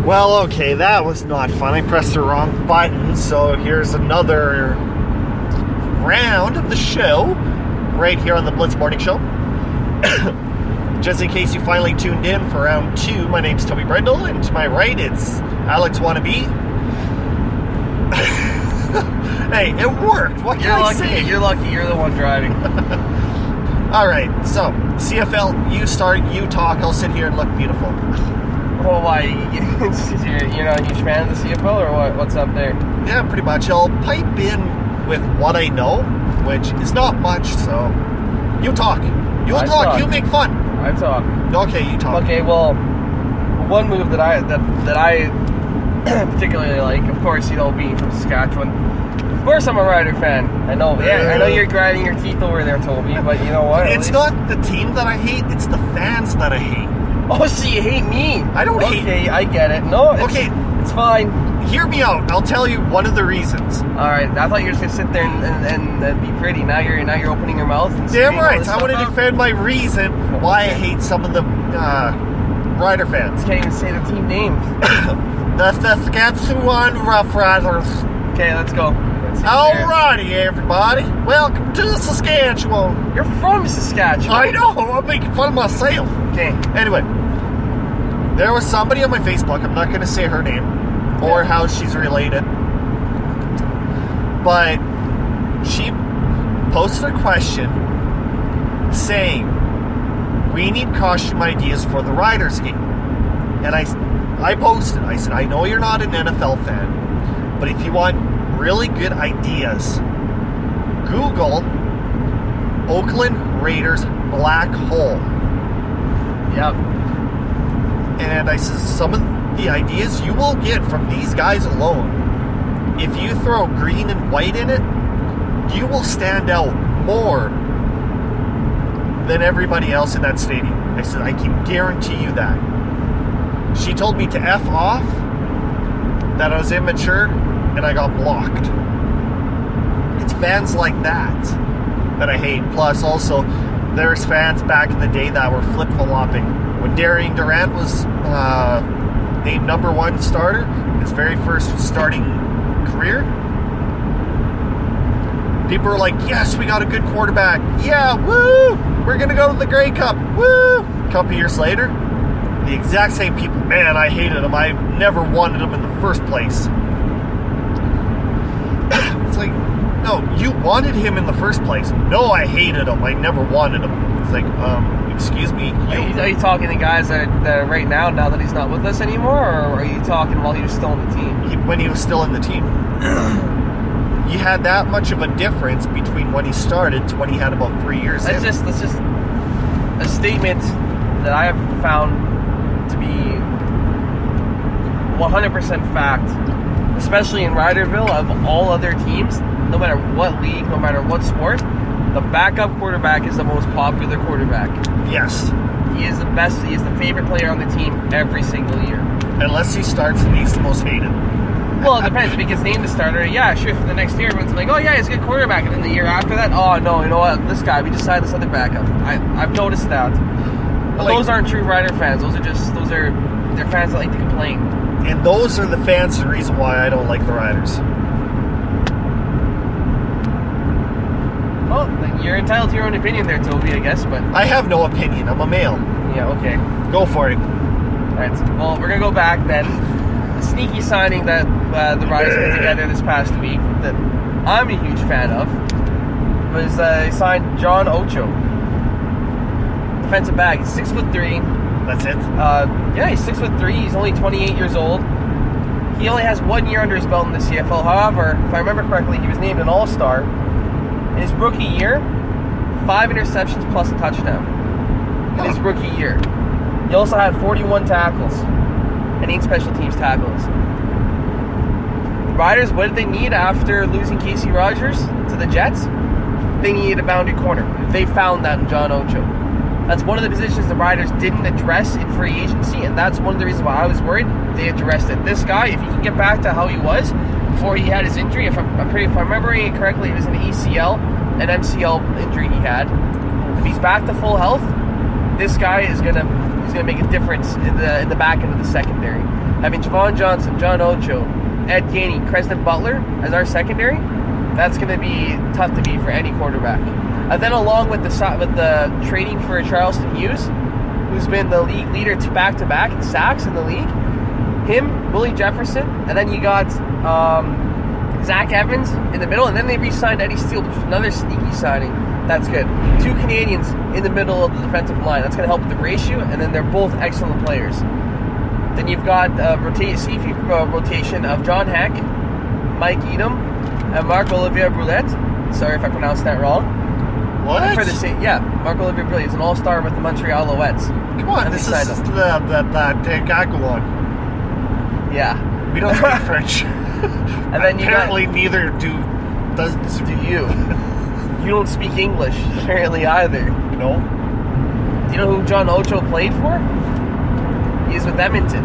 Well, okay, that was not fun. I pressed the wrong button, so here's another round of the show right here on the Blitz Morning Show. Just in case you finally tuned in for round 2, my name's Toby Brendel, and to my right, it's Alex Wannabe. Hey, it worked. What can I say? You're lucky. You're the one driving. All right, so CFL, you start, you talk. I'll sit here and look beautiful. Well, why? You're not a huge fan of the CFL, or what? What's up there? Yeah, pretty much. I'll pipe in with what I know, which is not much. So, you talk. You'll talk. You make fun. I talk. Okay, you talk. Okay, well, one move that I particularly like, of course, being from Saskatchewan. Of course, I'm a Rider fan. I know. Yeah, I know you're grinding your teeth over there, Toby. But you know what? It's not the team that I hate. It's the fans that I hate. Oh, so you hate me? I don't hate. Okay, I get it. No, it's fine. Hear me out. I'll tell you one of the reasons. All right. I thought you were just gonna sit there and be pretty. Now you're opening your mouth. And damn right. I want to defend my reason why I hate some of the Rider fans. Can't even say the team names. The Saskatchewan Roughriders. Okay, let's go. Alrighty, everybody. Welcome to Saskatchewan. You're from Saskatchewan. I know. I'm making fun of myself. Okay. Anyway, there was somebody on my Facebook. I'm not going to say her name or how she's related, but she posted a question saying, "We need costume ideas for the Riders game." And I posted. I said, "I know you're not an NFL fan, but if you want really good ideas, Google Oakland Raiders black hole." Yep. And I said, some of the ideas you will get from these guys alone, if you throw green and white in it, you will stand out more than everybody else in that stadium. I said, I can guarantee you that. She told me to F off, that I was immature, and I got blocked. It's fans like that I hate. Plus, also, there's fans back in the day that were flip-flopping. When Darian Durant was named number 1 starter, his very first starting career, people were like, yes, we got a good quarterback. Yeah, woo! We're going to go to the Grey Cup. Woo! A couple years later, the exact same people, man, I hated him. I never wanted him in the first place. It's like, no, you wanted him in the first place. No, I hated him. I never wanted him. It's like, excuse me. Are you talking to guys that are right now that he's not with us anymore, or are you talking while he was still in the team? When he was still in the team. You had that much of a difference between when he started to when he had about 3 years in. That's just a statement that I have found to be 100% fact, especially in Riderville, of all other teams, no matter what league, no matter what sport, the backup quarterback is the most popular quarterback. Yes. He is the best, he is the favorite player on the team every single year. Unless he starts and he's the most hated. Well, it depends. If he gets named the starter, yeah, sure, for the next year, everyone's like, oh yeah, he's a good quarterback. And then the year after that, oh no, you know what, this guy, we just signed this other backup. I've noticed that. But those aren't true Rider fans. They're fans that like to complain. And those are the fans, the reason why I don't like the Riders. Well, you're entitled to your own opinion there, Toby, I guess, but... I have no opinion. I'm a male. Yeah, okay. Go for it. Alright, well, we're going to go back then. The sneaky signing that the Riders put together this past week that I'm a huge fan of was they signed John Ocho. Defensive back. He's 6'3". That's it? Yeah, he's 6'3". He's only 28 years old. He only has 1 year under his belt in the CFL. However, if I remember correctly, he was named an All-Star. In his rookie year, 5 interceptions plus a touchdown. In his rookie year. He also had 41 tackles and 8 special teams tackles. The Riders, what did they need after losing Casey Rogers to the Jets? They needed a boundary corner. They found that in John Ocho. That's one of the positions the Riders didn't address in free agency, and that's one of the reasons why I was worried. They addressed it. This guy, if he can get back to how he was before he had his injury, if I'm remembering it correctly, it was an ACL, an MCL injury he had. If he's back to full health, this guy is gonna is going to make a difference in the back end of the secondary. Having Javon Johnson, John Ocho, Ed Gainey, Creston Butler as our secondary, that's going to be tough to beat for any quarterback. And then along with the trading for Charleston Hughes, who's been the league leader back-to-back in sacks in the league, him, Willie Jefferson, and then you got Zach Evans in the middle, and then they re-signed Eddie Steele, which is another sneaky signing. That's good. 2 Canadians in the middle of the defensive line. That's going to help with the ratio, and then they're both excellent players. Then you've got safety rotation of John Heck, Mike Edom, and Marc-Olivier Brulette. Sorry if I pronounced that wrong. What? Marc-Olivier Brulette is an all-star with the Montreal Alouettes. Come on, this is that Gagawon. Yeah. We don't speak French. And then apparently neither do you. You don't speak English, apparently, either. No. Do you know who John Ocho played for? He's with Edmonton.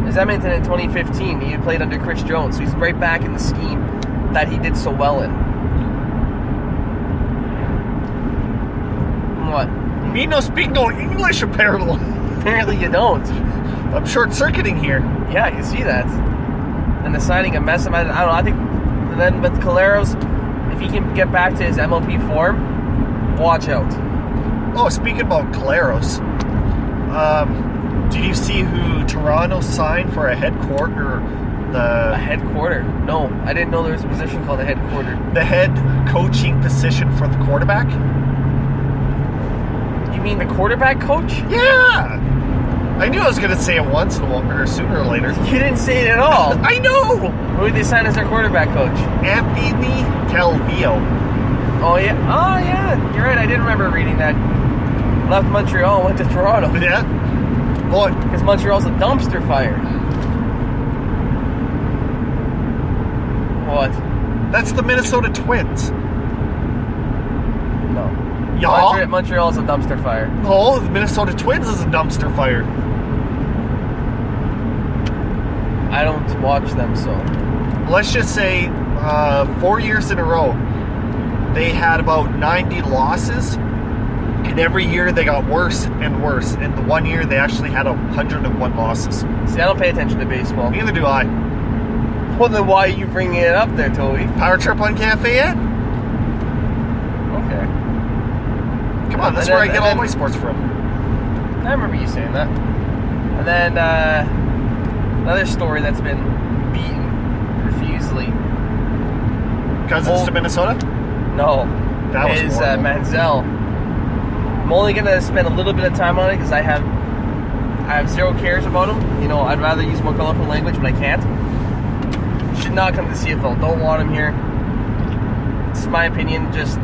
It's Edmonton in 2015. He played under Chris Jones, so he's right back in the scheme that he did so well in. What? Me no speak no English, apparently. Apparently you don't. I'm short-circuiting here. Yeah, I can see that. And the signing of Messam, I don't know, I think, and then with Caleros, if he can get back to his MLP form, watch out. Oh, speaking about Caleros, did you see who Toronto signed for a headquarter? A headquarter? No, I didn't know there was a position called a headquarter. The head coaching position for the quarterback? You mean the quarterback coach? Yeah! I knew I was going to say it once in a while, or sooner or later. You didn't say it at all. I know! Who did they sign as their quarterback coach? Anthony Calvillo. Oh, yeah. You're right. I did remember reading that. Left Montreal and went to Toronto. Yeah. Boy. Because Montreal's a dumpster fire. What? That's the Minnesota Twins. No. Yeah. Montreal's a dumpster fire. No, the Minnesota Twins is a dumpster fire. I don't watch them, so. Let's just say 4 years in a row, they had about 90 losses, and every year they got worse and worse. And the 1 year they actually had 101 losses. See, I don't pay attention to baseball. Neither do I. Well, then why are you bringing it up there, Toby? Power trip on Cafe yet? Okay. Come on, that's where I get all my sports from. I remember you saying that. And then another story that's been beaten profusely. Cousins to Minnesota? No. That was is horrible. Manziel. I'm only going to spend a little bit of time on it because I have zero cares about him. You know, I'd rather use more colorful language, but I can't. Should not come to the CFL. Don't want him here. It's my opinion. Just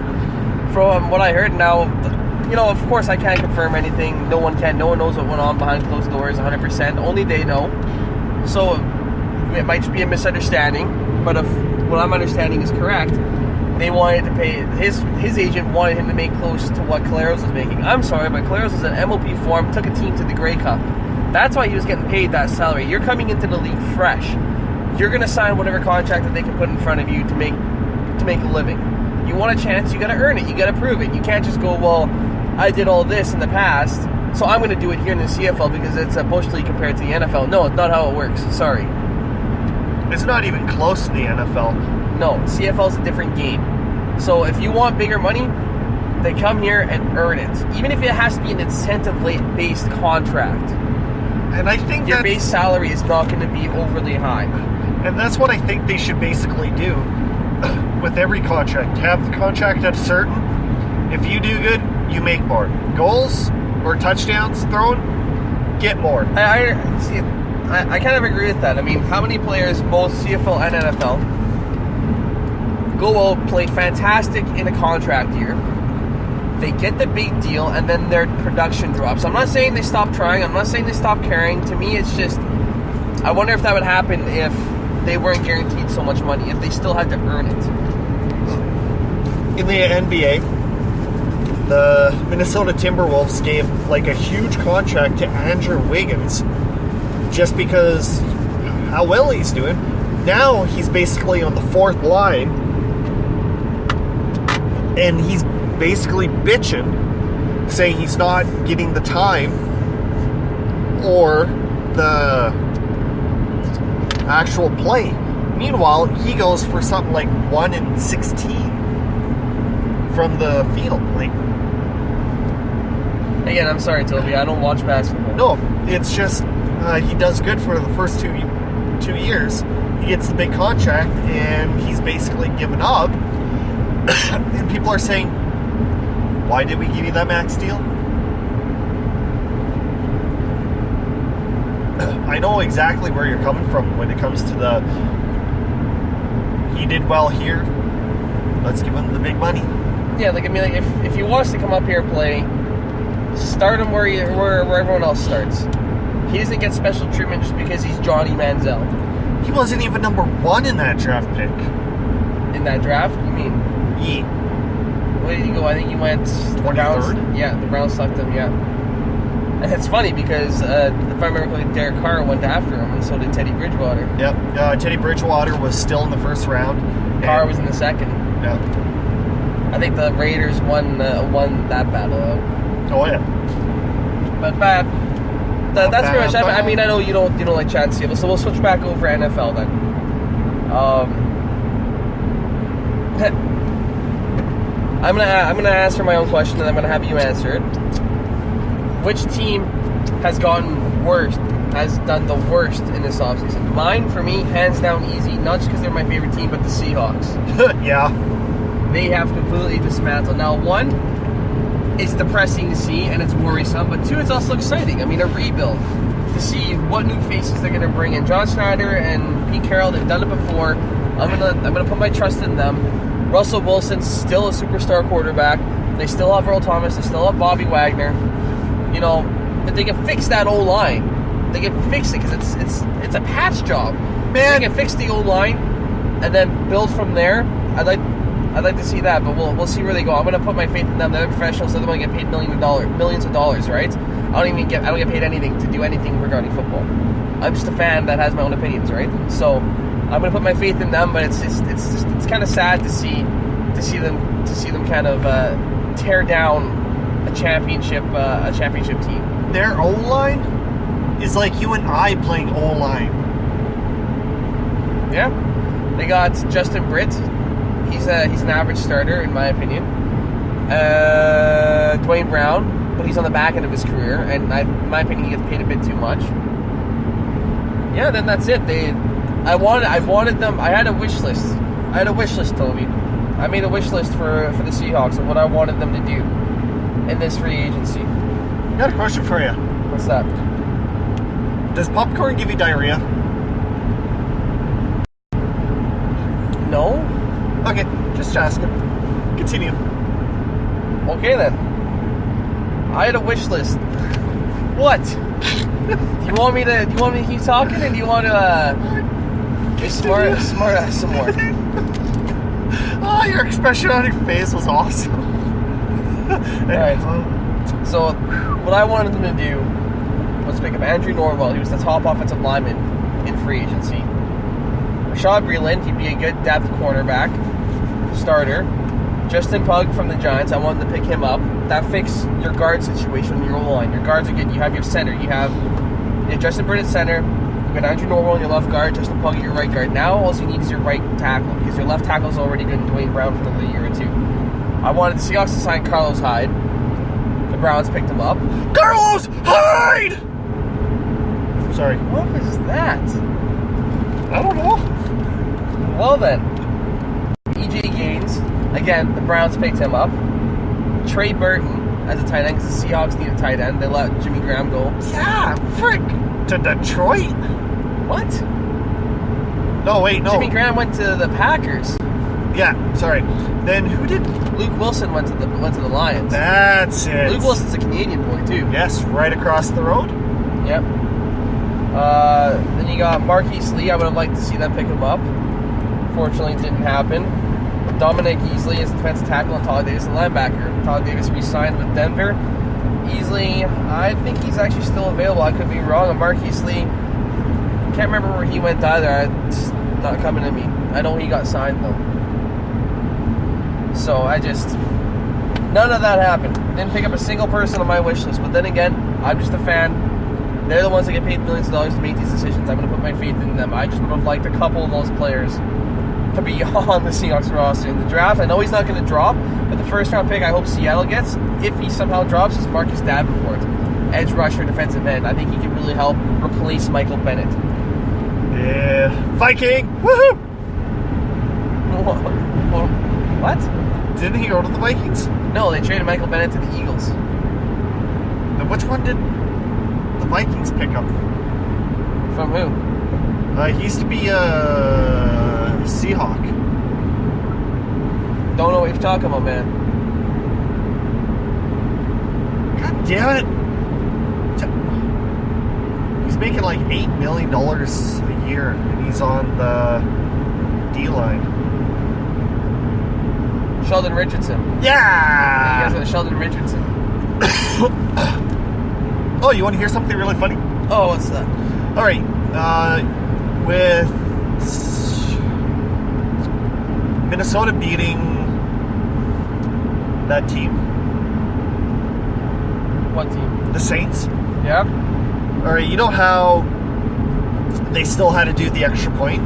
from what I heard now, you know, of course I can't confirm anything. No one can. No one knows what went on behind closed doors 100%. Only they know. So it might just be a misunderstanding. But if what I'm understanding is correct, they wanted to pay, his agent wanted him to make close to what Caleros was making. I'm sorry, but Caleros was an MLP form, took a team to the Grey Cup. That's why he was getting paid that salary. You're coming into the league fresh. You're going to sign whatever contract that they can put in front of you to make a living. You want a chance, you got to earn it. You got to prove it. You can't just go, well, I did all this in the past, so I'm going to do it here in the CFL because it's a bush league compared to the NFL. No, it's not how it works. Sorry. It's not even close to the NFL. No, CFL is a different game. So if you want bigger money, they come here and earn it. Even if it has to be an incentive-based contract. And I think your base salary is not going to be overly high. And that's what I think they should basically do with every contract. Have the contract at a certain. If you do good, you make more. Goals or touchdowns thrown, get more. I kind of agree with that. I mean, how many players, both CFL and NFL, go out, play fantastic in a contract year, they get the big deal, and then their production drops. I'm not saying they stop trying. I'm not saying they stop caring. To me, it's just, I wonder if that would happen if they weren't guaranteed so much money, if they still had to earn it. In the NBA, the Minnesota Timberwolves gave like a huge contract to Andrew Wiggins just because how well he's doing. Now he's basically on the fourth line, and he's basically bitching saying he's not getting the time or the actual play. Meanwhile, he goes for something like 1 in 16 from the field. Like, again, I'm sorry, Toby. I don't watch basketball. no, it's just he does good for the first 2 years. He gets the big contract, and he's basically given up. And people are saying, why did we give you that max deal? I know exactly where you're coming from when it comes to the, he did well here, let's give him the big money. Yeah, like, I mean, like, if he wants to come up here and play, start him where everyone else starts. He doesn't get special treatment just because he's Johnny Manziel. He wasn't even number 1 in that draft pick. In that draft? You mean? Yeah. Where did he go? I think he went... 23rd? Yeah, the Browns selected him, yeah. And it's funny because, if I remember correctly, Derek Carr went after him, and so did Teddy Bridgewater. Yep. Teddy Bridgewater was still in the first round. Carr was in the second. Yeah. I think the Raiders won that battle out. Oh, yeah. But that's pretty much. I mean, I know you don't like Chad Steele, so we'll switch back over NFL then. I'm gonna ask her my own question, and I'm gonna have you answer it. Which team has gotten worse? Has done the worst in this offseason? Mine, for me, hands down, easy. Not just because they're my favorite team, but the Seahawks. Yeah. They have completely dismantled. Now, one, it's depressing to see and it's worrisome, but two, it's also exciting. I mean, a rebuild, to see what new faces they're going to bring in. John Schneider and Pete Carroll, they've done it before. I'm gonna put my trust in them. Russell Wilson's still a superstar quarterback. They still have Earl Thomas. They still have Bobby Wagner. You know, but they can fix that O-line. They can fix it because it's a patch job. Man, they can fix the O-line and then build from there. I'd like to see that, but we'll see where they go. I'm gonna put my faith in them. They're professionals. They're the one get paid millions of dollars, right? I don't get paid anything to do anything regarding football. I'm just a fan that has my own opinions, right? So I'm gonna put my faith in them, but it's kind of sad to see them kind of tear down a championship team. their O-line is like you and I playing O-line. Yeah, they got Justin Britt. He's an average starter in my opinion. Dwayne Brown, but he's on the back end of his career, and in my opinion, he gets paid a bit too much. Yeah, then that's it. I wanted them. I had a wish list. Toby. I made a wish list for the Seahawks of what I wanted them to do in this free agency. Got a question for you. What's that? Does popcorn give you diarrhea? No. Okay, just asking. Continue. Okay then. I had a wish list. What? Do you want me to keep talking, and do you want to smart ass some more? Oh, your expression on your face was awesome. Alright. So, what I wanted them to do was pick up Andrew Norwell. He was the top offensive lineman in free agency. Rashad Breeland, he'd be a good depth cornerback starter. Justin Pugh from the Giants, I wanted to pick him up. That fixed your guard situation, your O-line. Your guards are good. You have your center. You have Justin Britt at center. You got Andrew Norwell on your left guard, Justin Pugh at your right guard. Now all you need is your right tackle, because your left tackle is already good in Dwayne Brown for another year or two. I wanted the Seahawks to sign Carlos Hyde. The Browns picked him up. Carlos Hyde! Sorry. What was that? I don't know. Well then, E.J. Gaines. Again, the Browns picked him up. Trey Burton as a tight end, because the Seahawks need a tight end. They let Jimmy Graham go. Yeah, frick. To Detroit? What? No, wait, no. Jimmy Graham went to the Packers. Yeah, sorry. Then who did? Luke Wilson went to the Lions. That's it. Luke Wilson's a Canadian boy too. Yes, right across the road. Yep. Then you got Marquise Lee. I would have liked to see them pick him up. Fortunately, it didn't happen. Dominic Easley is defensive tackle, and Todd Davis, the linebacker. Todd Davis re-signed with Denver. Easley, I think he's actually still available. I could be wrong. And Marquise Lee, can't remember where he went either. It's not coming to me. I know he got signed though. So I just, None of that happened. Didn't pick up a single person on my wish list. But then again, I'm just a fan. They're the ones that get paid millions of dollars to make these decisions. I'm going to put my faith in them. I just would have liked a couple of those players to be on the Seahawks roster in the draft. I know he's not going to drop, but the first round pick I hope Seattle gets, if he somehow drops, is Marcus Davenport, edge rusher, defensive end. I think he can really help replace Michael Bennett. Yeah. Viking! Woohoo! What? Didn't he go to the Vikings? No, they traded Michael Bennett to the Eagles. Then which one did the Vikings pick up? From who? He used to be a Seahawk. Don't know what you're talking about, man. God damn it. He's making like $8 million a year, and he's on the D-line. Sheldon Richardson. Yeah! You guys are Sheldon Richardson. Oh, you want to hear something really funny? Oh, what's that? All right. With Minnesota beating that team. What team? The Saints. Yeah. All right, you know how they still had to do the extra point?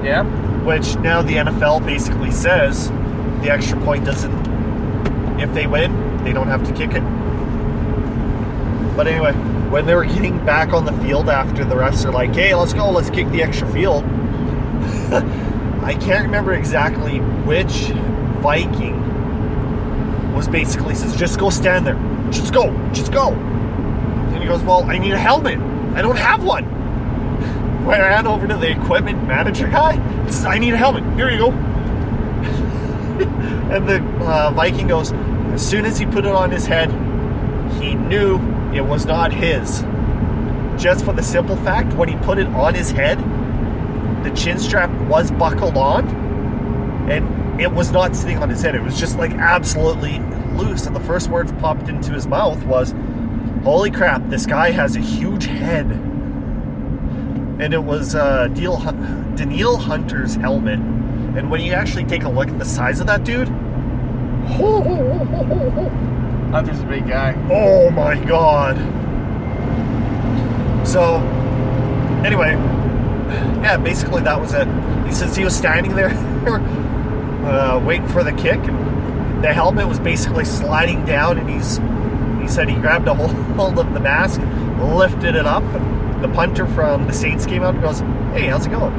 Yeah. Which now the NFL basically says the extra point doesn't, if they win, they don't have to kick it. But anyway, when they were getting back on the field after the refs are like, hey, let's go, let's kick the extra field. I can't remember exactly which Viking was basically says, just go stand there. Just go. And he goes, well, I need a helmet. I don't have one. When I ran over to the equipment manager guy, he says, I need a helmet. Here you go. And the Viking goes, as soon as he put it on his head, he knew it was not his. Just for the simple fact, when he put it on his head, the chin strap was buckled on, and it was not sitting on his head. It was just like absolutely loose. And the first words popped into his mouth was, holy crap, this guy has a huge head. And it was Daniil Hunter's helmet. And when you actually take a look at the size of that dude, Hunter's a big guy. oh my god. So, anyway, yeah, basically that was it. He says he was standing there waiting for the kick, and the helmet was basically sliding down, and he said he grabbed a hold of the mask, lifted it up, and the punter from the Saints came out and goes, hey, how's it going?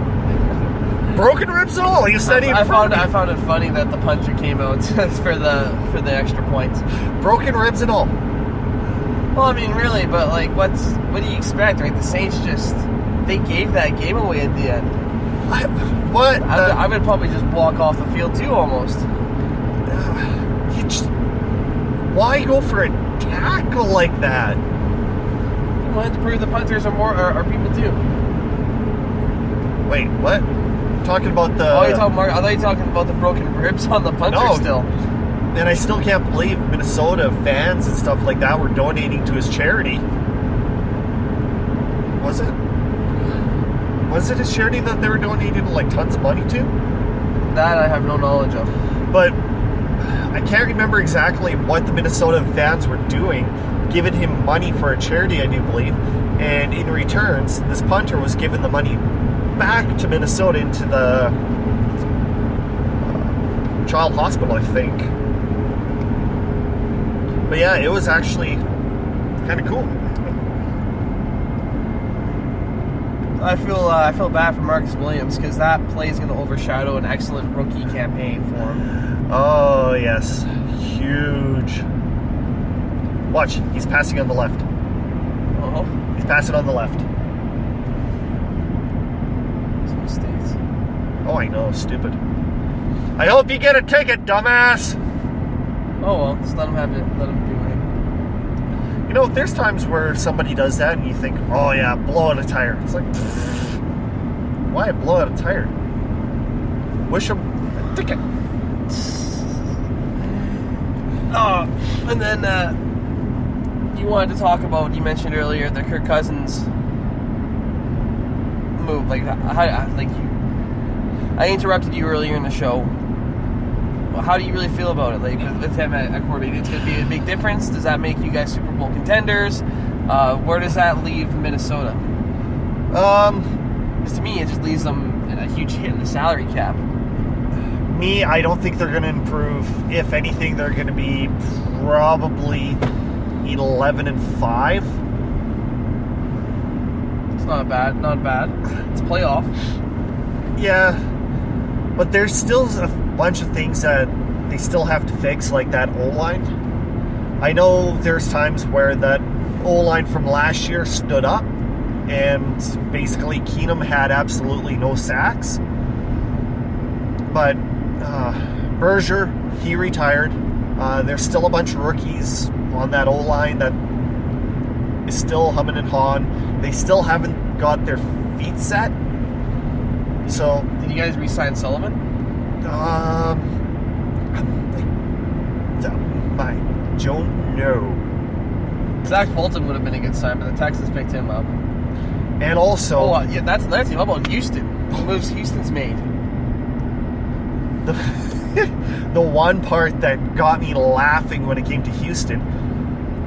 Broken ribs and all. He said I found it funny that the puncher came out for the extra points. Broken ribs and all. Well, I mean, really, but like, what do you expect, right? The Saints they gave that game away at the end. What? I would probably just walk off the field too, almost. Why go for a tackle like that? You wanted to prove the punters are people too. Wait, what? Talking about the... Oh, I thought you were talking about the broken ribs on the punter still. And I still can't believe Minnesota fans and stuff like that were donating to his charity. Was it? Was it his charity that they were donating like tons of money to? That I have no knowledge of. But I can't remember exactly what the Minnesota fans were doing, giving him money for a charity, I do believe. And in returns, this punter was given the money back to Minnesota into the child hospital, I think. But yeah, it was actually kind of cool. I feel bad for Marcus Williams because that play is going to overshadow an excellent rookie campaign for him. Oh yes, huge. Watch, he's passing on the left. Oh, He's passing on the left. some mistakes. Oh, I know, stupid. I hope you get a ticket, dumbass. Oh well, just let him have it. Let him do it. You know, there's times where somebody does that and you think, oh yeah, blow out a tire. It's like, why blow out a tire? Wish him a ticket. Oh, and then you wanted to talk about, you mentioned earlier the Kirk Cousins move. I interrupted you earlier in the show. how do you really feel about it? Like with him at quarterback, it's going to be a big difference. Does that make you guys Super Bowl contenders? Where does that leave Minnesota? Because to me, it just leaves them in a huge hit in the salary cap. I don't think they're going to improve. If anything, they're going to be probably 11-5. It's not bad. It's a playoff. Yeah, but there's still a bunch of things that they still have to fix, like that O-line. I know there's times where that O-line from last year stood up, and basically Keenum had absolutely no sacks. But Berger, he retired. There's still a bunch of rookies on that O-line that is still humming and hawing. They still haven't got their feet set. So, did you guys re-sign Sullivan? I don't know. Zach Fulton would have been a good sign, but the Texans picked him up. And also, yeah, that's another team. How about Houston? What moves Houston's made? The one part that got me laughing when it came to Houston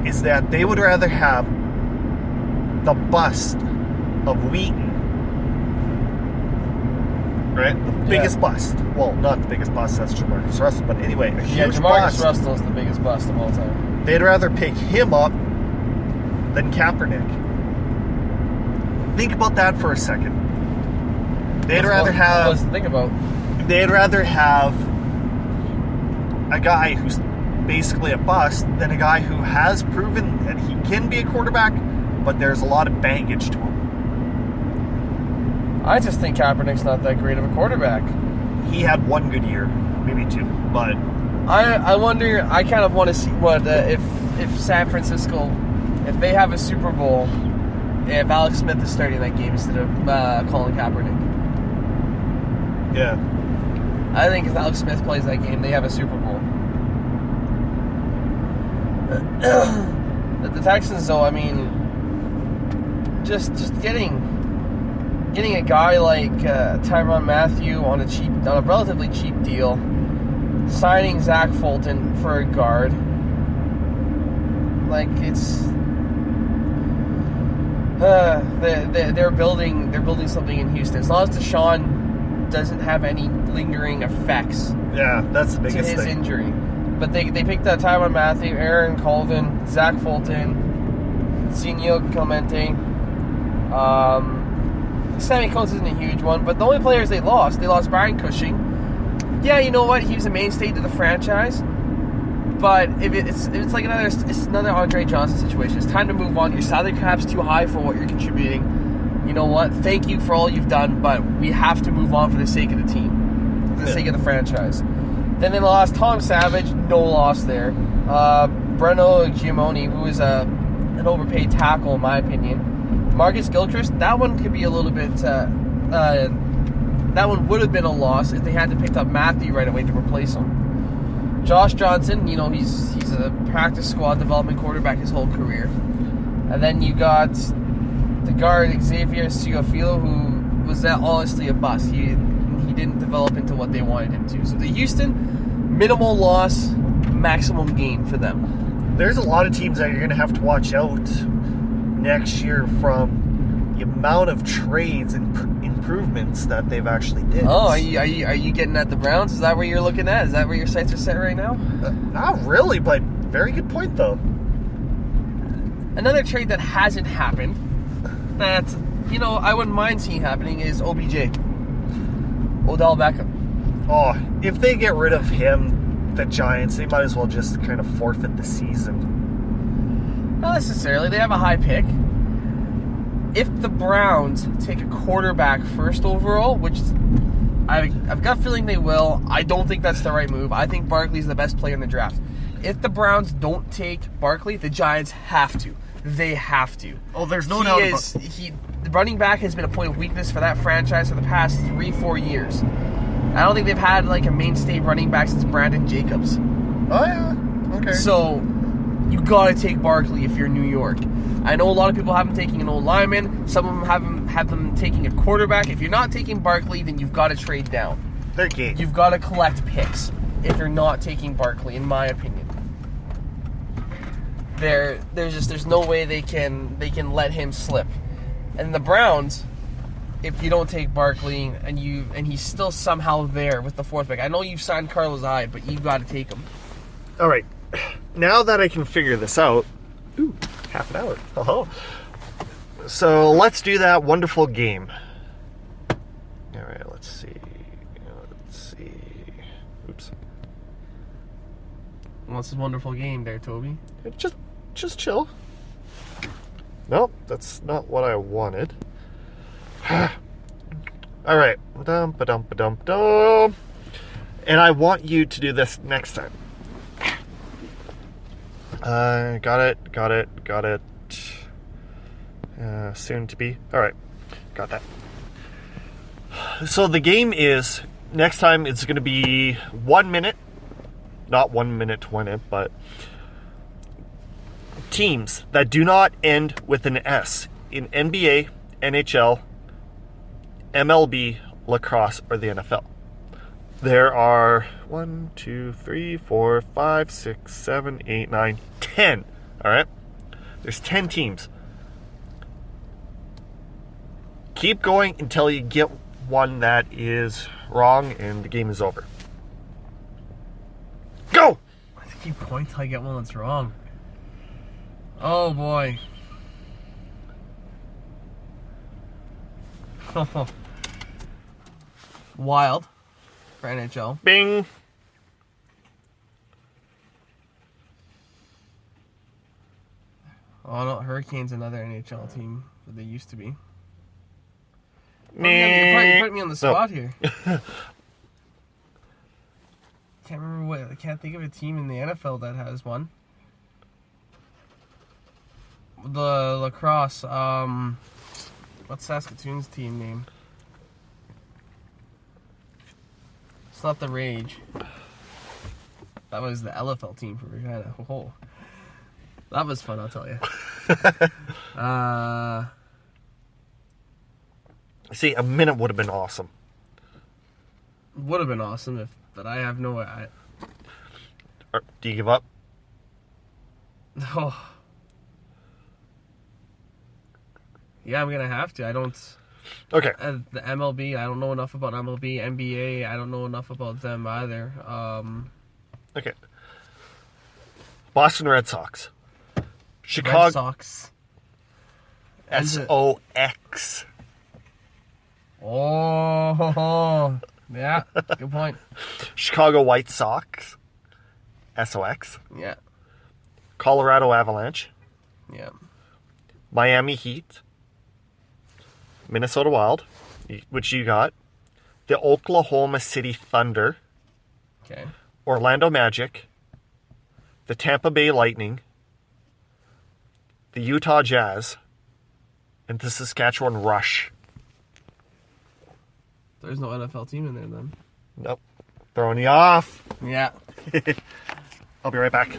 is that they would rather have the bust of Wheaton, right? The biggest bust. Well, not the biggest bust, that's Jamarcus Russell, but anyway, a huge Jamarcus bust. Russell is the biggest bust of all time. They'd rather pick him up than Kaepernick. Think about that for a second. They'd rather have a guy who's basically a bust than a guy who has proven that he can be a quarterback, but there's a lot of baggage to him. I just think Kaepernick's not that great of a quarterback. He had one good year, maybe two, but I wonder. I kind of want to see what if San Francisco, if they have a Super Bowl, if Alex Smith is starting that game instead of Colin Kaepernick. Yeah, I think if Alex Smith plays that game, they have a Super Bowl. The Texans, though, I mean, just getting a guy like Tyrann Mathieu on a relatively cheap deal, signing Zach Fulton for a guard, like they're building something in Houston. As long as Deshaun doesn't have any lingering effects, that's the biggest to his thing. Injury. But they picked up Tyrann Mathieu, Aaron Colvin, Zach Fulton, Senio Clemente. Sammy Coates isn't a huge one, but the only players they lost Brian Cushing. Yeah, you know what? He was a mainstay to the franchise. But if it's like another Andre Johnson situation. It's time to move on. Your salary cap's too high for what you're contributing. You know what? Thank you for all you've done, but we have to move on for the sake of the team, for the sake of the franchise. Then they lost Tom Savage, no loss there. Breno Giamoni, who is an overpaid tackle in my opinion. Marcus Gilchrist, that one could be a little bit. That one would have been a loss if they had to pick up Matthew right away to replace him. Josh Johnson, you know, he's a practice squad development quarterback his whole career. And then you got the guard Xavier Ciofilo, who was honestly a bust. He didn't develop into what they wanted him to. So the Houston, minimal loss, maximum gain for them. There's a lot of teams that you're going to have to watch out next year from the amount of trades and improvements that they've actually did. Oh, are you getting at the Browns? Is that where you're looking at? Is that where your sights are set right now? Not really, but very good point, though. Another trade that hasn't happened, that, you know, I wouldn't mind seeing happening is OBJ. Odell Beckham. Oh, if they get rid of him, the Giants, they might as well just kind of forfeit the season. Not necessarily. They have a high pick. If the Browns take a quarterback first overall, which I've got a feeling they will, I don't think that's the right move. I think Barkley's the best player in the draft. If the Browns don't take Barkley, the Giants have to. They have to. Oh, there's no doubt about it. The running back has been a point of weakness for that franchise for the past 3-4 years. I don't think they've had like a mainstay running back since Brandon Jacobs. Oh, yeah. Okay. So, you gotta take Barkley if you're New York. I know a lot of people have him taking an old lineman. Some of them have them taking a quarterback. If you're not taking Barkley, then you've got to trade down. They're gay. You've got to collect picks. if you're not taking Barkley, in my opinion. There's no way they can let him slip. And the Browns, if you don't take Barkley and he's still somehow there with the fourth pick. I know you've signed Carlos Hyde, but you've got to take him. All right. Now that I can figure this out, half an hour. Oh. So let's do that wonderful game. All right, let's see. Oops. What's this wonderful game there, Toby? Just chill. Nope, that's not what I wanted. All right. Ba-dum. And I want you to do this next time. Got it. Soon to be. All right. Got that. So the game is, next time it's going to be 1 minute. Not 1 minute to win it, but teams that do not end with an S in NBA, NHL, MLB, lacrosse, or the NFL. There are 1, 2, 3, 4, 5, 6, 7, 8, 9, 10. All right? There's 10 teams. Keep going until you get one that is wrong and the game is over. Go! I think you point till I get one that's wrong. Oh boy. Wild for NHL. Bing! Oh no, Hurricanes, another NHL team that they used to be. You're putting me on the spot here. I can't think of a team in the NFL that has one. The lacrosse, what's Saskatoon's team name? It's not the Rage. That was the LFL team for Regina. Oh, that was fun, I'll tell you. See, a minute would have been awesome. Would have been awesome but I have no... Do you give up? Oh. Yeah, I'm gonna have to. I don't... Okay. The MLB, I don't know enough about MLB. NBA, I don't know enough about them either. Okay. Boston Red Sox. Chicago... Red Sox. SOX. Oh, yeah, good point. Chicago White Sox. SOX. Yeah. Colorado Avalanche. Yeah. Miami Heat. Minnesota Wild, which you got. The Oklahoma City Thunder. Okay. Orlando Magic. The Tampa Bay Lightning. The Utah Jazz. And the Saskatchewan Rush. There's no NFL team in there then. Nope. Throwing you off. Yeah. I'll be right back.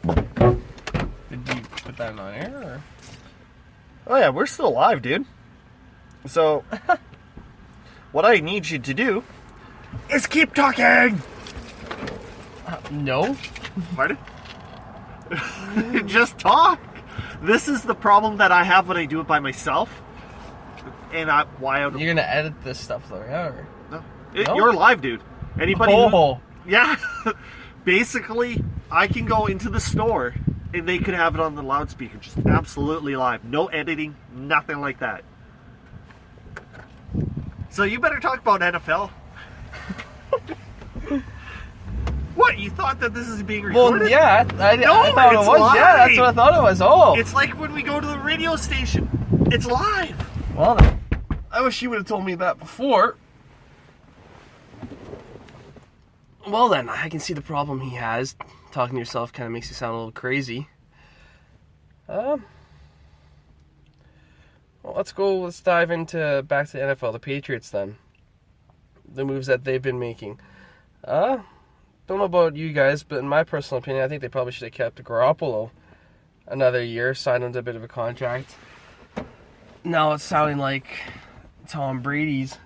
Did you put that on air? Or? Oh yeah, we're still alive, dude. So, what I need you to do is keep talking. No. Pardon? Just talk. This is the problem that I have when I do it by myself. And You're gonna edit this stuff though, yeah? Or? No. No? You're live, dude. Anybody Oh. Yeah. Basically, I can go into the store and they could have it on the loudspeaker, just absolutely live. No editing, nothing like that. So you better talk about NFL. What, you thought that this is being recorded? Well, yeah, I thought it was. Live. Yeah, that's what I thought it was. Oh. It's like when we go to the radio station. It's live. Well, then, I wish you would have told me that before. Well, then, I can see the problem he has. Talking to yourself kind of makes you sound a little crazy. Well, let's dive back to the NFL, the Patriots then. The moves that they've been making. Don't know about you guys, but in my personal opinion, I think they probably should have kept Garoppolo another year, signed him to a bit of a contract. Now it's sounding like Tom Brady's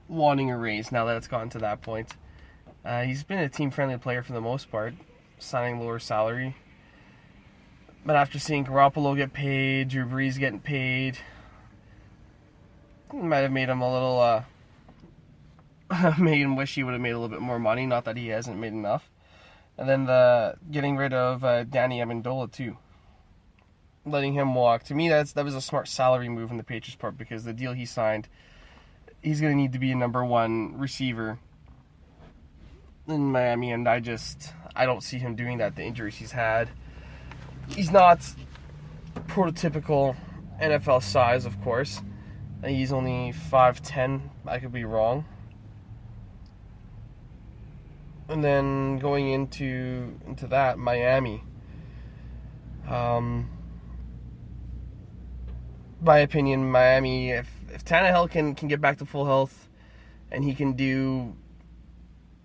wanting a raise now that it's gotten to that point. He's been a team-friendly player for the most part, signing lower salary. But after seeing Garoppolo get paid, Drew Brees getting paid, it might have made him a little, made him wish he would have made a little bit more money. Not that he hasn't made enough. And then getting rid of Danny Amendola too, letting him walk. To me, that was a smart salary move on the Patriots' part, because the deal he signed, he's going to need to be a number one receiver in Miami, and I don't see him doing that. The injuries he's had, he's not prototypical NFL size, of course. He's only 5'10". I could be wrong. And then going into that, Miami. My opinion, Miami, if Tannehill can get back to full health, and he can do,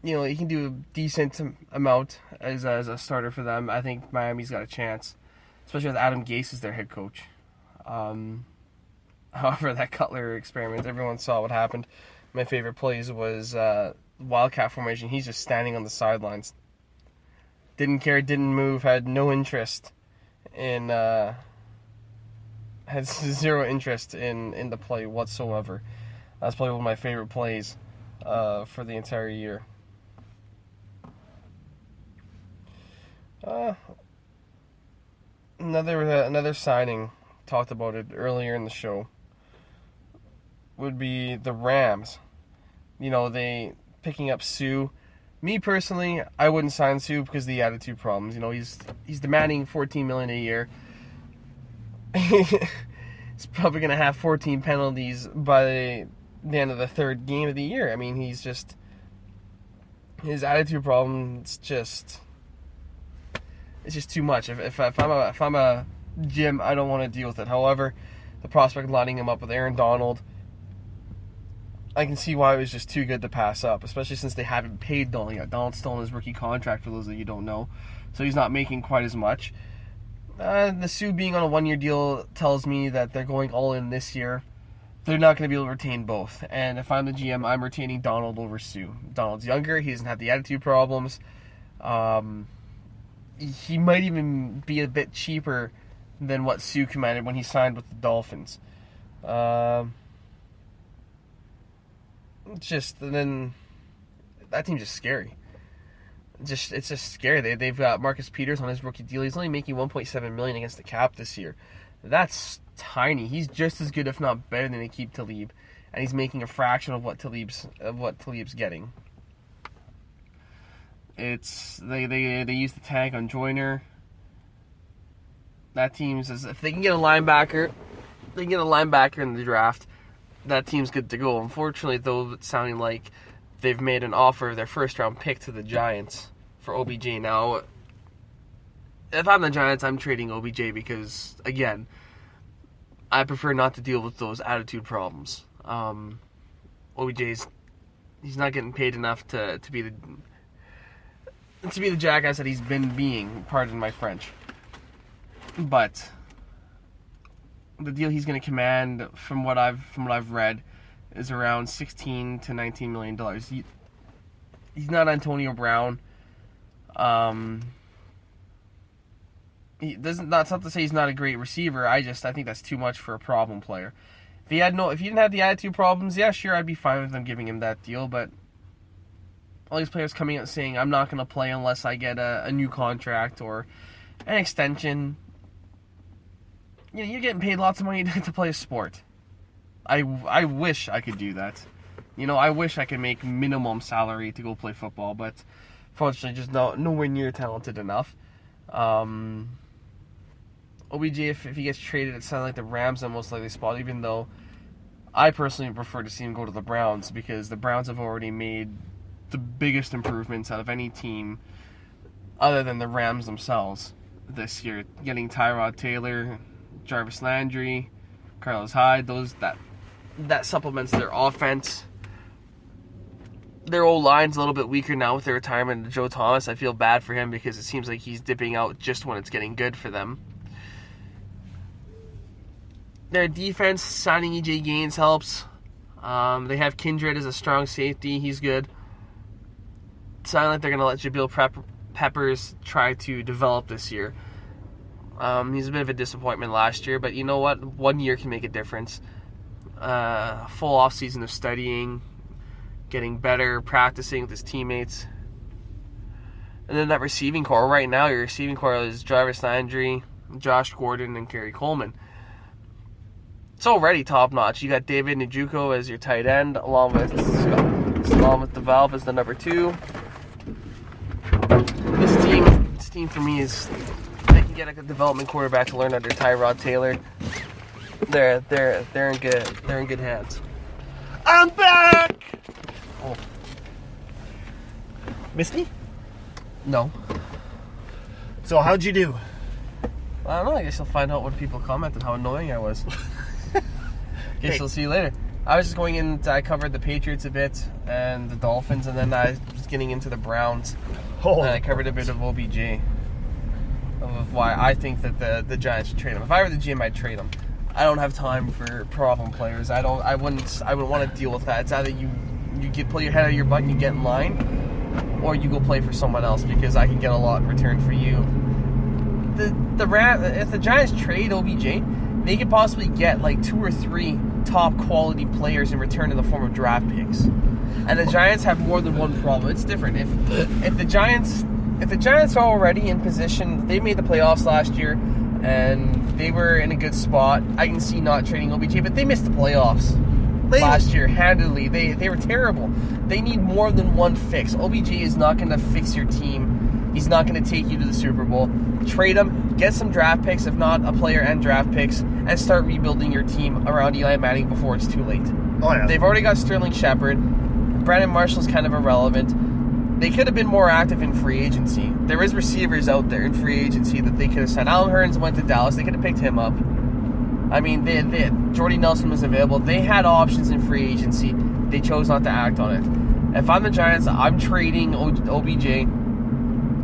he can do a decent amount as a starter for them, I think Miami's got a chance, especially with Adam Gase as their head coach. However, that Cutler experiment, everyone saw what happened. My favorite plays was Wildcat formation. He's just standing on the sidelines. Didn't care, didn't move, had no interest in, had zero interest in the play whatsoever. That's probably one of my favorite plays for the entire year. Another signing, talked about it earlier in the show, would be the Rams. They picking up Sue. Me personally, I wouldn't sign Sue because of the attitude problems. He's demanding $14 million a year. He's probably going to have 14 penalties by the end of the third game of the year. I mean, his attitude problem, it's just too much. If I'm a Jim, I don't want to deal with it. However, the prospect of lining him up with Aaron Donald, I can see why it was just too good to pass up, especially since they haven't paid Donald yet. Donald's still on his rookie contract, for those of you who don't know, so he's not making quite as much. The Sue being on a one-year deal tells me that they're going all in this year. They're not going to be able to retain both. And if I'm the GM, I'm retaining Donald over Sue. Donald's younger. He doesn't have the attitude problems. He might even be a bit cheaper than what Sue commanded when he signed with the Dolphins. And then that team's just scary. It's just scary. They've got Marcus Peters on his rookie deal. He's only making $1.7 million against the cap this year. That's tiny. He's just as good, if not better, than Aqib Talib, and he's making a fraction of what Talib's getting. They use the tag on Joyner. That team says if they can get a linebacker, in the draft, that team's good to go. Unfortunately, though, it's sounding like they've made an offer of their first-round pick to the Giants for OBJ. Now, if I'm the Giants, I'm trading OBJ because, again, I prefer not to deal with those attitude problems. OBJ's he's not getting paid enough to be the jackass that he's been being. Pardon my French, but the deal he's going to command, from what I've read, is around $16 to $19 million. He's not Antonio Brown. That's not to say he's not a great receiver. I think that's too much for a problem player. If he didn't have the attitude problems, yeah, sure, I'd be fine with them giving him that deal. But all these players coming out saying, I'm not going to play unless I get a new contract or an extension. You're getting paid lots of money to play a sport. I wish I could do that. I wish I could make minimum salary to go play football, but fortunately just nowhere near talented enough. OBJ, if he gets traded, it sounds like the Rams are most likely spot, even though I personally prefer to see him go to the Browns, because the Browns have already made the biggest improvements out of any team other than the Rams themselves this year. Getting Tyrod Taylor, Jarvis Landry, Carlos Hyde, that supplements their offense. Their O-line's a little bit weaker now with the retirement of Joe Thomas. I feel bad for him because it seems like he's dipping out just when it's getting good for them. Their defense, signing E.J. Gaines helps. They have Kindred as a strong safety. He's good. sounded like they're going to let Jabril Peppers try to develop this year. He's a bit of a disappointment last year, but you know what? 1 year can make a difference. Full off season of studying, getting better, practicing with his teammates. And then that receiving core. Right now, your receiving core is Jarvis Landry, Josh Gordon, and Gary Coleman. It's already top notch. You got David Njoku as your tight end, along with DeValve as the number 2. This team for me is, they can get a development quarterback to learn under Tyrod Taylor. They're in good hands. I'm back. Oh. Missed me? No. So how'd you do? I don't know. I guess you'll find out when people commented how annoying I was. Guess I'll see you later. I was just going in. I covered the Patriots a bit and the Dolphins, and then I was getting into the Browns. Oh, And I covered a bit of OBJ, of why I think that the Giants should trade him. If I were the GM, I'd trade him. I don't have time for problem players. I wouldn't want to deal with that. It's either you pull your head out of your butt and you get in line, or you go play for someone else, because I can get a lot in return for you. If the Giants trade OBJ, they could possibly get like 2 or 3 top quality players in return in the form of draft picks. And the Giants have more than one problem. It's different. If the Giants are already in position, they made the playoffs last year and they were in a good spot. I can see not trading OBJ, but they missed the playoffs last year handily. They were terrible. They need more than one fix. OBJ is not going to fix your team. He's not going to take you to the Super Bowl. Trade him, get some draft picks, if not a player and draft picks, and start rebuilding your team around Eli Manning before it's too late. Oh, yeah. They've already got Sterling Shepard. Brandon Marshall's kind of irrelevant. They could have been more active in free agency. There is receivers out there in free agency that they could have signed. Alan Hearns went to Dallas. They could have picked him up. I mean, Jordy Nelson was available. They had options in free agency. They chose not to act on it. If I'm the Giants, I'm trading OBJ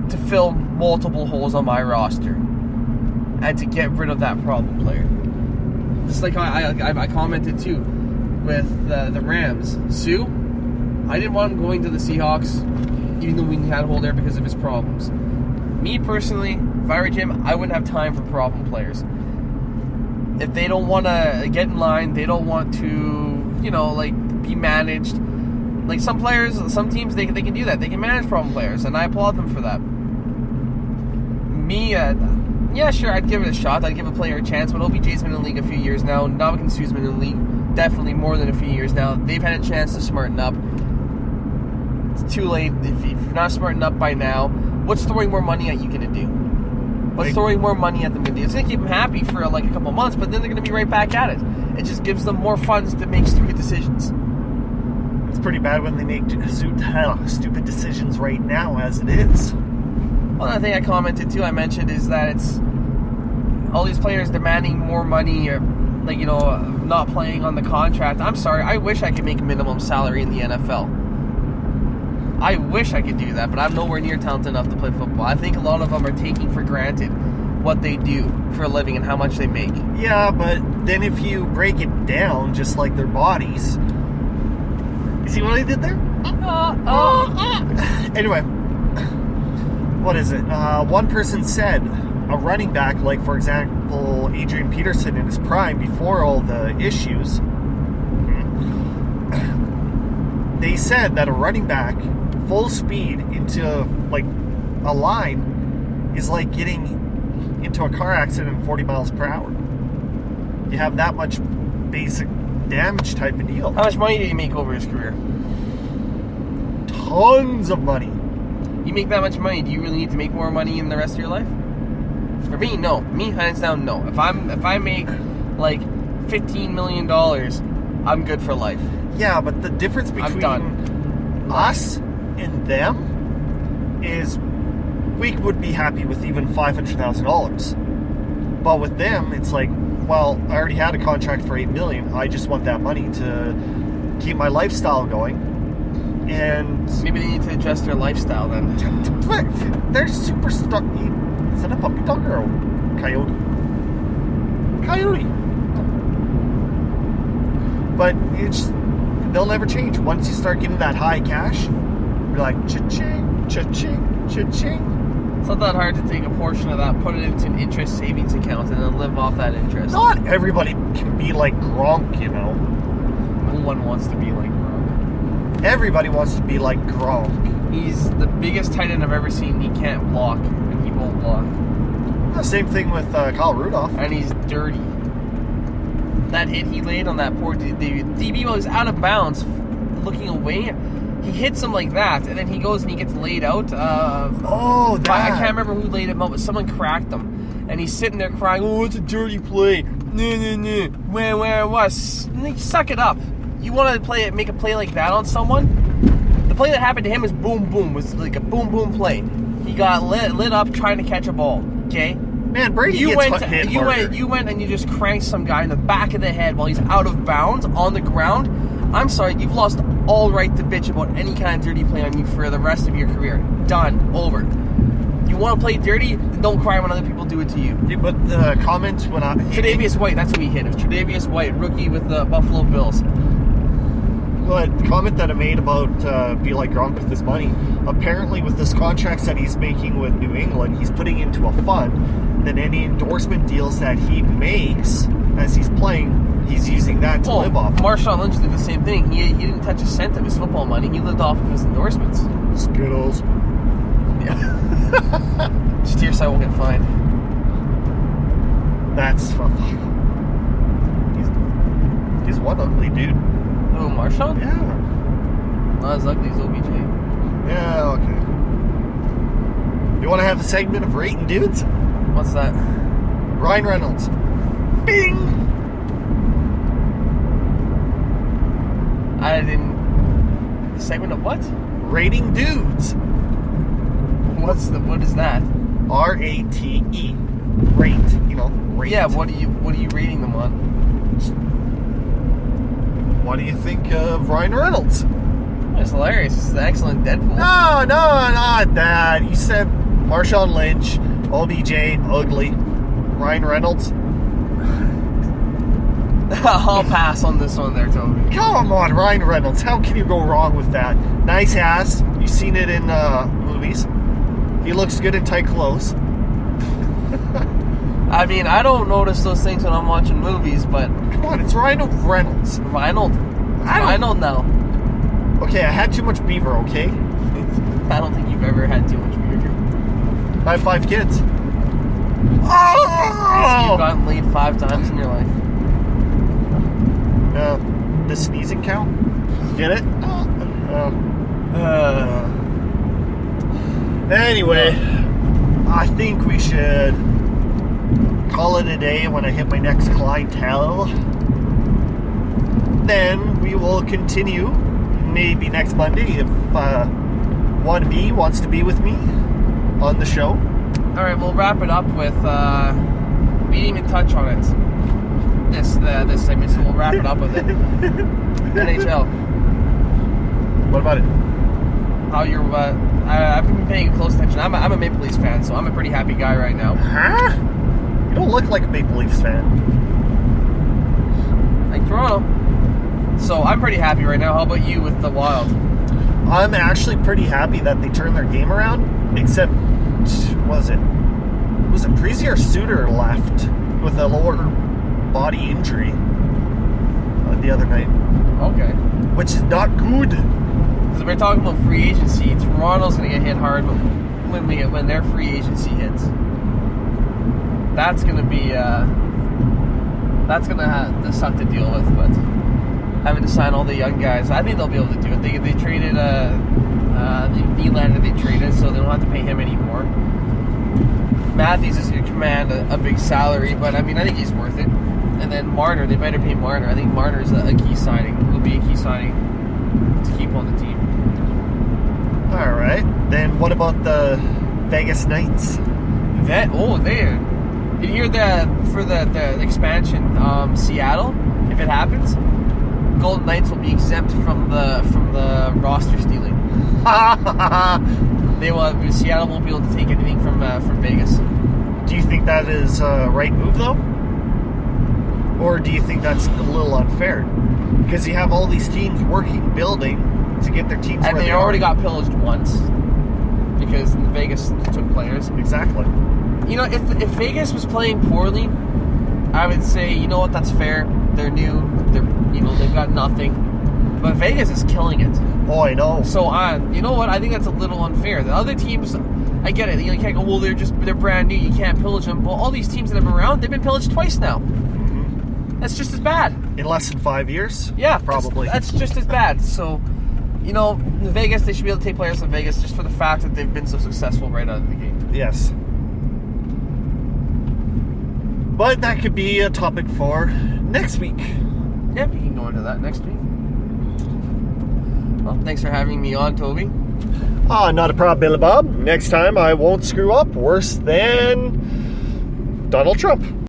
to fill multiple holes on my roster and to get rid of that problem player. Just like I commented too with the Rams. Sue, I didn't want him going to the Seahawks, even though we had a hole there because of his problems. Me personally, if I were Jim, I wouldn't have time for problem players. If they don't want to get in line, they don't want to, be managed. Like some players, some teams, they can do that. They can manage problem players, and I applaud them for that. Me, yeah, sure, I'd give it a shot. I'd give a player a chance, but OBJ's been in the league a few years now. Ndamukong Suh's been in the league definitely more than a few years now. They've had a chance to smarten up. It's too late. If you're not smartened up by now, what's throwing more money at you going to do? What's throwing more money at them going to do? It's going to keep them happy for like a couple months, but then they're going to be right back at it. It just gives them more funds to make stupid decisions. It's pretty bad when they make stupid decisions right now, as it is. Well, another thing I commented too, I mentioned, is that it's all these players demanding more money, or not playing on the contract. I'm sorry, I wish I could make minimum salary in the NFL. I wish I could do that, but I'm nowhere near talented enough to play football. I think a lot of them are taking for granted what they do for a living and how much they make. Yeah, but then if you break it down, just like their bodies, you see what I did there? Anyway, what is it? One person said a running back, like for example Adrian Peterson in his prime before all the issues, they said that a running back full speed into like a line is like getting into a car accident at 40 miles per hour. You have that much basic damage type of deal. How much money did he make over his career? Tons of money. You make that much money, do you really need to make more money in the rest of your life? For me, no. Me, hands down, no. If I make like $15 million, I'm good for life. Yeah, but the difference between us and them is we would be happy with even $500,000. But with them, it's like, well, I already had a contract for $8 million. I just want that money to keep my lifestyle going. And maybe they need to adjust their lifestyle then. They're super stuck. Is that a puppy dog or a coyote? Coyote. But they'll never change. Once you start getting that high cash, you're like, cha-ching. Cha-ching, cha-ching. It's not that hard to take a portion of that, put it into an interest savings account, and then live off that interest. Not everybody can be like Gronk, you know. No one wants to be like Gronk. Everybody wants to be like Gronk. He's the biggest tight end I've ever seen. He can't block, and he won't block. Same thing with Kyle Rudolph. And he's dirty. That hit he laid on that poor DB while he's out of bounds, looking away, he hits him like that, and then he goes and he gets laid out. I can't remember who laid him out, but someone cracked him. And he's sitting there crying, oh, it's a dirty play. No. Where was? Suck it up. You want to make a play like that on someone? The play that happened to him was boom, boom. Was like a boom, boom play. He got lit up trying to catch a ball. Okay? Man, Brady hit harder. You went and you just cranked some guy in the back of the head while he's out of bounds on the ground. I'm sorry, you've lost all right to bitch about any kind of dirty play on you for the rest of your career. Done. Over. You want to play dirty? Then don't cry when other people do it to you. Yeah, but the comments when Tre'Davious White, that's who he hit. It was Tre'Davious White, rookie with the Buffalo Bills. But the comment that I made about be like Gronk with his money, apparently with this contracts that he's making with New England, he's putting into a fund. Then any endorsement deals that he makes as he's playing, he's using that to live off. Marshawn Lynch did the same thing. He didn't touch a cent of his football money. He lived off of his endorsements. Skittles. Yeah. Just here so I won't get fined. That's he's one ugly dude. Oh, Marshawn? Yeah. Not as ugly as OBJ. Yeah, okay. You want to have a segment of rating dudes? What's that? Ryan Reynolds. Bing! I didn't... The segment of what? Rating dudes. What is that? R-A-T-E. Rate. You know, rate. Yeah, what are you rating them on? What do you think of Ryan Reynolds? It's hilarious. It's an excellent Deadpool. No, not that. You said Marshawn Lynch, OBJ, ugly. Ryan Reynolds. I'll pass on this one there, Toby. Come on, Ryan Reynolds. How can you go wrong with that? Nice ass. You've seen it in movies. He looks good in tight clothes. I mean, I don't notice those things when I'm watching movies, but... Come on, it's Ryan Reynolds. Reinhold now. Okay, I had too much beaver, okay? I don't think you've ever had too much beer. I have 5 kids. You've Oh! gotten laid 5 times in your life. The sneezing count? Get it? Anyway, I think we should call it a day when I hit my next clientele. Then we will continue, maybe next Monday, if 1B wants to be with me on the show. Alright, we'll wrap it up with, we didn't even touch on it. This segment, so we'll wrap it up with it. NHL. What about it? How you're, I've been paying close attention. I'm a Maple Leafs fan, so I'm a pretty happy guy right now. Huh? You don't look like a Maple Leafs fan. Like Toronto. So I'm pretty happy right now. How about you with the Wild? I'm actually pretty happy that they turned their game around, except, was it Prezi or Suter left with a lower body injury the other night. Okay. Which is not good. Because we're talking about free agency. Toronto's going to get hit hard when their free agency hits. That's going to be, that's going to suck to deal with, but having to sign all the young guys, I think they'll be able to do it. They traded, Nylander they traded, so they don't have to pay him anymore. Matthews is going to command a big salary, but I mean, I think he's worth it. And then Marner, they better pay Marner. I think Marner's a key signing. Will be a key signing to keep on the team. All right. Then what about the Vegas Knights? Did you hear that for the expansion? Seattle, if it happens, Golden Knights will be exempt from the roster stealing. Seattle won't be able to take anything from Vegas. Do you think that is a right move though? Or do you think that's a little unfair? Because you have all these teams building to get their teams. And they already got pillaged once. because Vegas took players. Exactly. You know, if Vegas was playing poorly, I would say, you know what, that's fair. They're new. They've got nothing. But Vegas is killing it. Oh, I know. So, you know what? I think that's a little unfair. The other teams, I get it. You can't go, well, they're brand new. You can't pillage them. Well, all these teams that have been around, they've been pillaged twice now. Mm-hmm. That's just as bad. In less than 5 years? Yeah. Probably. That's just as bad. So, Vegas, they should be able to take players from Vegas just for the fact that they've been so successful right out of the gate. Yes. But that could be a topic for next week. Yeah, we can go into that next week. Well, thanks for having me on, Toby. Not a problem, Billy Bob. Next time I won't screw up worse than Donald Trump.